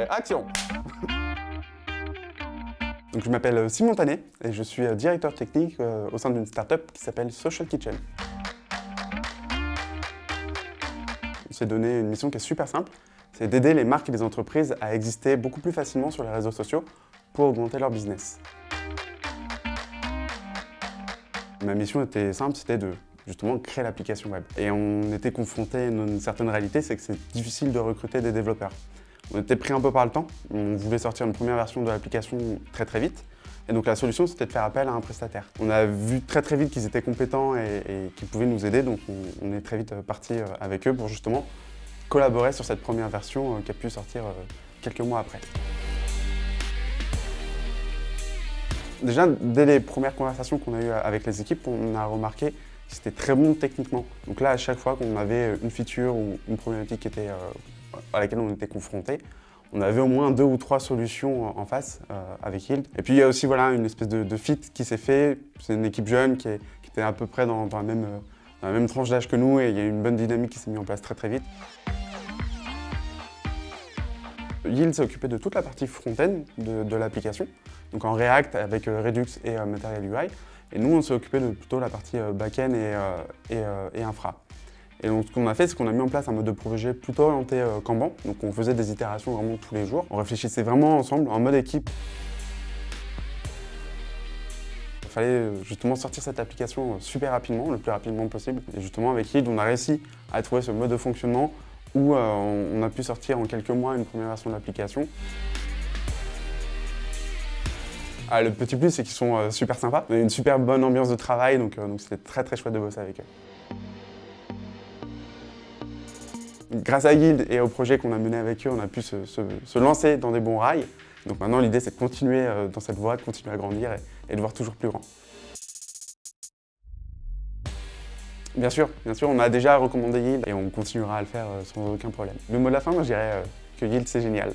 Action. Donc, je m'appelle Simon Tanet et je suis directeur technique au sein d'une startup qui s'appelle Social Kitchen. On s'est donné une mission qui est super simple, c'est d'aider les marques et les entreprises à exister beaucoup plus facilement sur les réseaux sociaux pour augmenter leur business. Ma mission était simple, c'était de justement créer l'application web. Et on était confronté à une certaine réalité, c'est que c'est difficile de recruter des développeurs. On était pris un peu par le temps, on voulait sortir une première version de l'application très vite. Et donc la solution, c'était de faire appel à un prestataire. On a vu très vite qu'ils étaient compétents et qu'ils pouvaient nous aider, donc on est très vite parti avec eux pour justement collaborer sur cette première version qui a pu sortir quelques mois après. Déjà, dès les premières conversations qu'on a eues avec les équipes, on a remarqué que c'était très bon techniquement. Donc là, à chaque fois qu'on avait une feature ou une problématique qui était, à laquelle on était confronté, on avait au moins 2 ou 3 solutions en face avec Yield. Et puis il y a aussi voilà, une espèce de fit qui s'est fait. C'est une équipe jeune qui était à peu près dans la même tranche d'âge que nous et il y a eu une bonne dynamique qui s'est mise en place très vite. Yield s'est occupé de toute la partie front-end de l'application, donc en React avec Redux et Material UI. Et nous, on s'est occupé de plutôt la partie back-end et infra. Et donc ce qu'on a fait, c'est qu'on a mis en place un mode de projet plutôt orienté Kanban. Donc on faisait des itérations vraiment tous les jours. On réfléchissait vraiment ensemble, en mode équipe. Il fallait justement sortir cette application super rapidement, le plus rapidement possible. Et justement avec Yield, on a réussi à trouver ce mode de fonctionnement où on a pu sortir en quelques mois une première version de l'application. Ah, le petit plus, c'est qu'ils sont super sympas. On a une super bonne ambiance de travail, donc c'était très chouette de bosser avec eux. Grâce à Yield et au projet qu'on a mené avec eux, on a pu se lancer dans des bons rails. Donc maintenant, l'idée, c'est de continuer dans cette voie, de continuer à grandir et de voir toujours plus grand. Bien sûr, on a déjà recommandé Yield et on continuera à le faire sans aucun problème. Le mot de la fin, moi, je dirais que Yield, c'est génial.